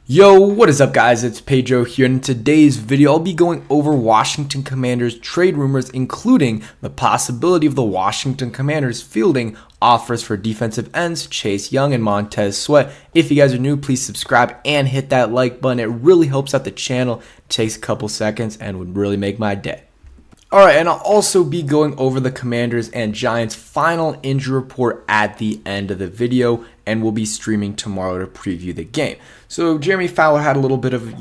Yo, what is up guys? It's Pedro here, and in today's video I'll be going over Washington Commanders trade rumors, including the possibility of the Washington Commanders fielding offers for defensive ends Chase Young and Montez Sweat. If you guys are new, please subscribe and hit that like button. It really helps out the channel. It takes a couple seconds and would really make my day. Alright, and I'll also be going over the Commanders and Giants final injury report at the end of the video, and we'll be streaming tomorrow to preview the game. So Jeremy Fowler had a little bit of,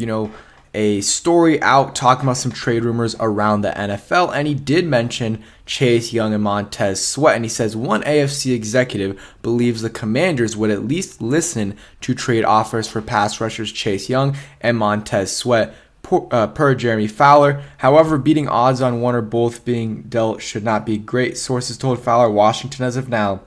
a story out talking about some trade rumors around the NFL, and he did mention Chase Young and Montez Sweat, and he says one AFC executive believes the Commanders would at least listen to trade offers for pass rushers Chase Young and Montez Sweat, per Jeremy Fowler. However, beating odds on one or both being dealt should not be great. Sources told Fowler Washington, as of now,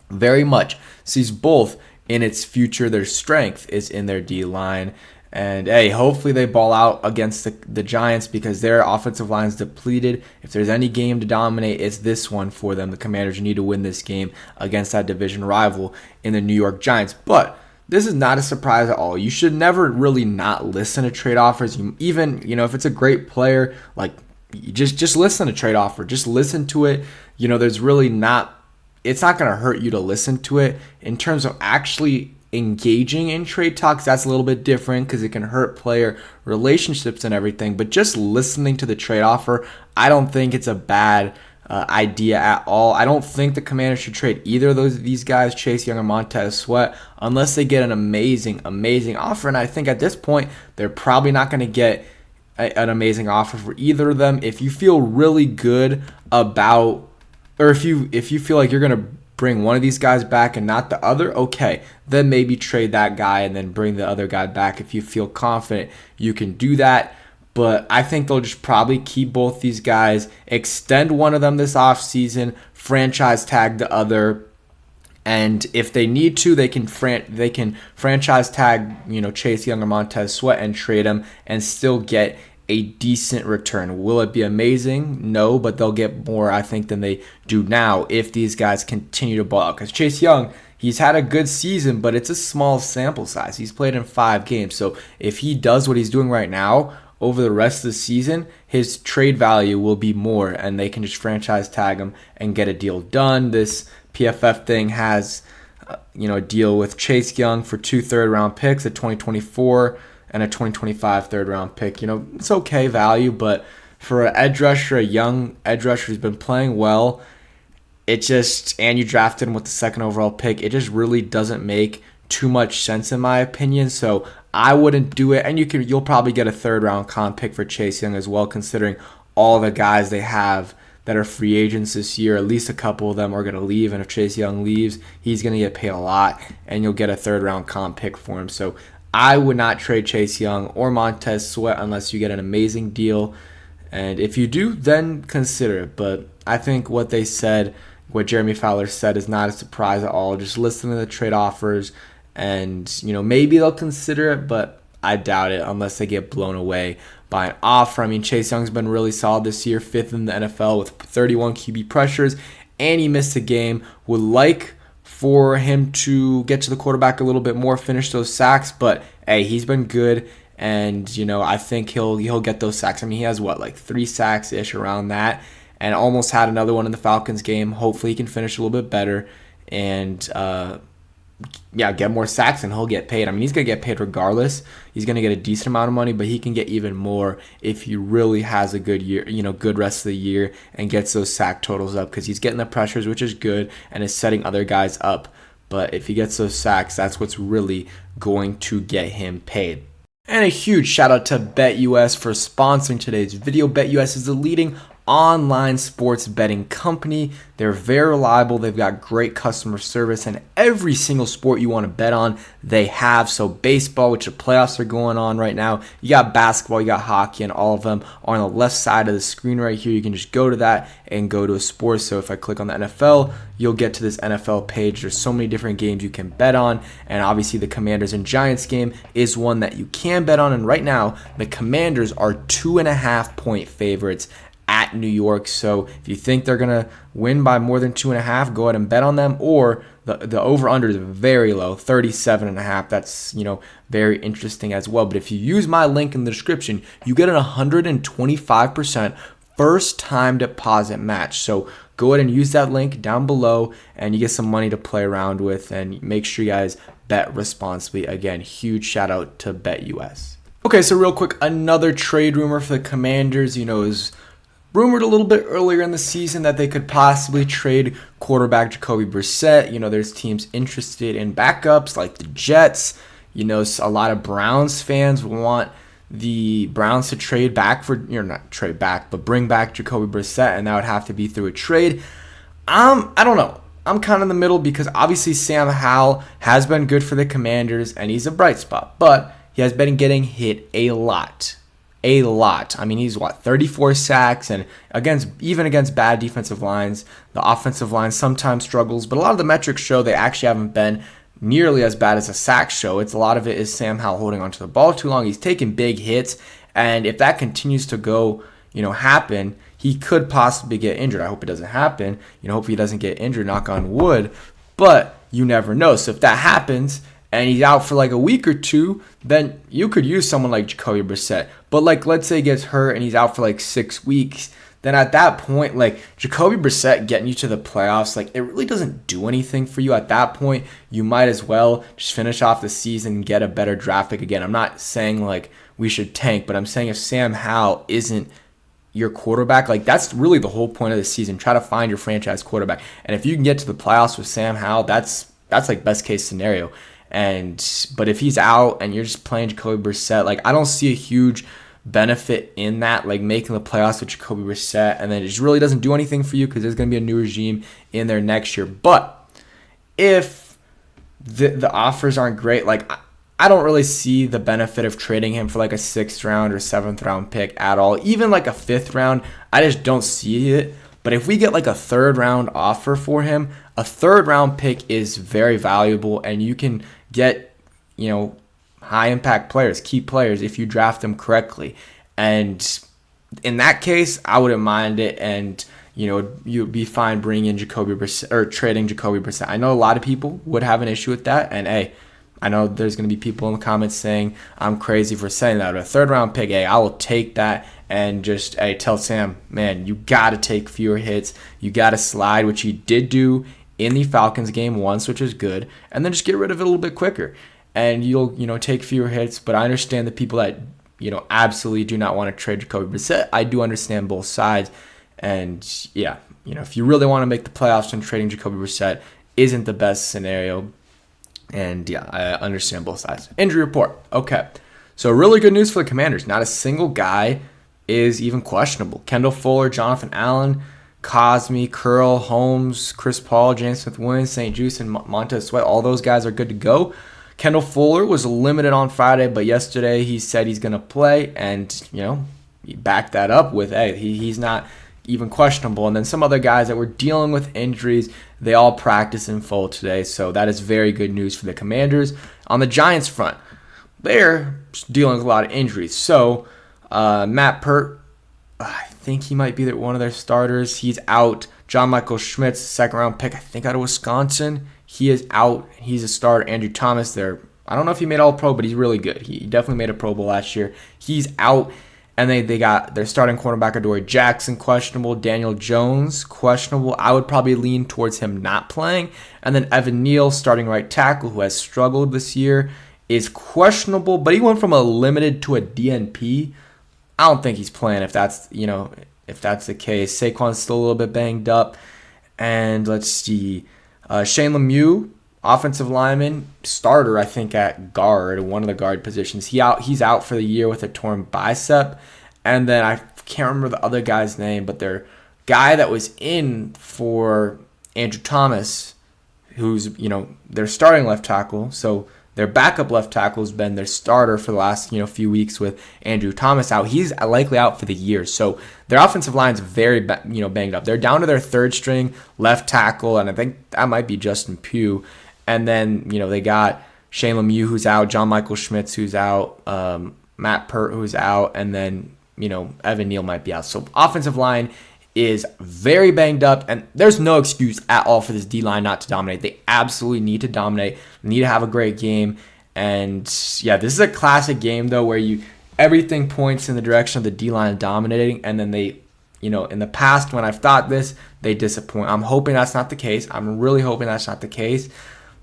very much sees both in its future. Their strength is in their D-line. And, hey, hopefully they ball out against the Giants because their offensive line is depleted. If there's any game to dominate, it's this one for them. The Commanders need to win this game against that division rival in the New York Giants. But this is not a surprise at all. You should never really not listen to trade offers. Even, if it's a great player, just listen to trade offer. Just listen to it. There's really not, it's not going to hurt you to listen to it. In terms of actually engaging in trade talks, that's a little bit different because it can hurt player relationships and everything. But just listening to the trade offer, I don't think it's a bad idea at all. I don't think the Commanders should trade either of these guys, Chase Young or Montez Sweat, unless they get an amazing offer. And I think at this point, they're probably not going to get an amazing offer for either of them. If you feel really good about, or if you feel like you're going to bring one of these guys back and not the other, okay, then maybe trade that guy and then bring the other guy back. If you feel confident you can do that. But I think they'll just probably keep both these guys, extend one of them this offseason, franchise tag the other, and if they need to, they can franchise tag Chase Young or Montez Sweat and trade them and still get a decent return. Will it be amazing? No, but they'll get more, I think, than they do now if these guys continue to ball out. Because Chase Young, he's had a good season, but it's a small sample size. He's played in 5 games, so if he does what he's doing right now, over the rest of the season, his trade value will be more, and they can just franchise tag him and get a deal done. This PFF thing has, a deal with Chase Young for 2 third-round picks, a 2024 and a 2025 third-round pick. It's okay value, but for an edge rusher, a young edge rusher who's been playing well, and you drafted him with the 2nd overall pick, it just really doesn't make too much sense in my opinion. So I wouldn't do it, and you'll probably get a 3rd-round comp pick for Chase Young as well, considering all the guys they have that are free agents this year. At least a couple of them are going to leave, and if Chase Young leaves, he's going to get paid a lot, and you'll get a 3rd-round comp pick for him. So I would not trade Chase Young or Montez Sweat unless you get an amazing deal, and if you do, then consider it. But I think what Jeremy Fowler said is not a surprise at all. Just listen to the trade offers, and maybe they'll consider it, but I doubt it unless they get blown away by an offer. I mean, Chase Young's been really solid this year, 5th in the NFL with 31 QB pressures, and he missed a game. Would like for him to get to the quarterback a little bit more, finish those sacks, but hey, he's been good, and I think he'll get those sacks. I mean, he has 3 sacks ish around that, and almost had another one in the Falcons game. Hopefully, he can finish a little bit better and get more sacks, and he'll get paid. I mean, he's going to get paid regardless. He's going to get a decent amount of money, but he can get even more if he really has a good year, good rest of the year, and gets those sack totals up, because he's getting the pressures, which is good, and is setting other guys up. But if he gets those sacks, that's what's really going to get him paid. And a huge shout out to BetUS for sponsoring today's video. BetUS is the leading online sports betting company. They're very reliable. They've got great customer service, and every single sport you want to bet on, they have. So baseball, which the playoffs are going on right now, you got basketball, you got hockey, and all of them are on the left side of the screen right here. You can just go to that and go to a sport. So if I click on the NFL, you'll get to this NFL page. There's so many different games you can bet on, and obviously the Commanders and Giants game is one that you can bet on. And right now, the Commanders are 2.5-point favorites at New York. So if you think they're going to win by more than 2.5, go ahead and bet on them, or The over-under is very low, 37.5. That's, very interesting as well. But if you use my link in the description, you get an 125% first-time deposit match. So go ahead and use that link down below, and you get some money to play around with. And make sure you guys bet responsibly. Again, huge shout out to BetUS. Okay, so real quick, another trade rumor for the Commanders, is rumored a little bit earlier in the season that they could possibly trade quarterback Jacoby Brissett. There's teams interested in backups like the Jets. A lot of Browns fans want the Browns to trade back for, not trade back, but bring back Jacoby Brissett, and that would have to be through a trade. I don't know. I'm kind of in the middle because obviously Sam Howell has been good for the Commanders, and he's a bright spot, but he has been getting hit a lot. I mean, he's 34 sacks, and even against bad defensive lines, the offensive line sometimes struggles, but a lot of the metrics show they actually haven't been nearly as bad as a sack show. A lot of it is Sam Howell holding onto the ball too long. He's taking big hits, and if that continues to go, happen, he could possibly get injured. I hope it doesn't happen. Hopefully he doesn't get injured, knock on wood, but you never know. So if that happens, and he's out for like a week or two, then you could use someone like Jacoby Brissett. But let's say he gets hurt and he's out for 6 weeks, then at that point, Jacoby Brissett getting you to the playoffs, it really doesn't do anything for you. At that point, you might as well just finish off the season and get a better draft pick again. I'm not saying we should tank, but I'm saying if Sam Howell isn't your quarterback, that's really the whole point of the season. Try to find your franchise quarterback. And if you can get to the playoffs with Sam Howell, that's best case scenario. But if he's out and you're just playing Jacoby Brissett, I don't see a huge benefit in that, making the playoffs with Jacoby Brissett, and then it just really doesn't do anything for you because there's going to be a new regime in there next year. But if the offers aren't great, I don't really see the benefit of trading him for a 6th round or 7th round pick at all. Even a 5th round, I just don't see it. But if we get a 3rd round offer for him, a 3rd round pick is very valuable, and you can get, high impact players, key players, if you draft them correctly. And in that case, I wouldn't mind it, and you'd be fine bringing in Jacoby Brissett or trading Jacoby Brissett. I know a lot of people would have an issue with that, and hey, I know there's going to be people in the comments saying I'm crazy for saying that. But a 3rd round pick, I will take that and just tell Sam, man, you got to take fewer hits. You got to slide, which he did do in the Falcons game once, which is good, and then just get rid of it a little bit quicker. And you'll, take fewer hits. But I understand the people that, absolutely do not want to trade Jacoby Brissett. I do understand both sides. And yeah, if you really want to make the playoffs, then trading Jacoby Brissett isn't the best scenario. And yeah, I understand both sides. Injury report. Okay. So really good news for the Commanders. Not a single guy is even questionable. Kendall Fuller, Jonathan Allen, Cosme, Curl, Holmes, Chris Paul, James Smith-Williams, St. Juice, and Montez Sweat. All those guys are good to go. Kendall Fuller was limited on Friday, but yesterday he said he's going to play, and, he backed that up with, he's not even questionable. And then some other guys that were dealing with injuries, they all practiced in full today, so that is very good news for the Commanders. On the Giants front, they're dealing with a lot of injuries. So Matt Pert, I think he might be one of their starters. He's out. John Michael Schmitz, 2nd round pick, I think out of Wisconsin. He is out. He's a starter. Andrew Thomas, I don't know if he made All-Pro, but he's really good. He definitely made a Pro Bowl last year. He's out. And they got their starting cornerback, Adoree Jackson, questionable. Daniel Jones, questionable. I would probably lean towards him not playing. And then Evan Neal, starting right tackle, who has struggled this year, is questionable. But he went from a limited to a DNP. I don't think he's playing if that's the case. Saquon's still a little bit banged up. And let's see. Shane Lemieux, offensive lineman, starter, I think, at guard, one of the guard positions. He's out for the year with a torn bicep. And then I can't remember the other guy's name, but their guy that was in for Andrew Thomas, who's, their starting left tackle. So their backup left tackle has been their starter for the last, few weeks with Andrew Thomas out. He's likely out for the year. So their offensive line is very, banged up. They're down to their 3rd string left tackle, and I think that might be Justin Pugh. And then, they got Shane Lemieux, who's out, John Michael Schmitz, who's out, Matt Pert, who's out, and then, Evan Neal might be out. So offensive line is very banged up, and there's no excuse at all for this D-line not to dominate. They absolutely need to dominate, need to have a great game. And yeah, this is a classic game though where everything points in the direction of the D-line dominating, and then they, in the past when I've thought this, they disappoint. I'm hoping that's not the case. I'm really hoping that's not the case.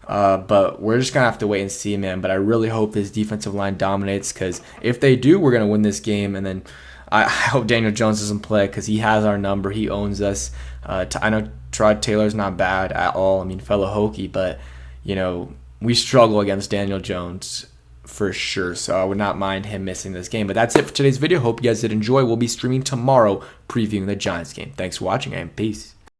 But we're just going to have to wait and see, man. But I really hope this defensive line dominates, because if they do, we're going to win this game. And then I hope Daniel Jones doesn't play, because he has our number. He owns us. I know Trod Taylor's not bad at all. I mean, fellow Hokie, but, we struggle against Daniel Jones for sure. So I would not mind him missing this game. But that's it for today's video. Hope you guys did enjoy. We'll be streaming tomorrow previewing the Giants game. Thanks for watching, and peace.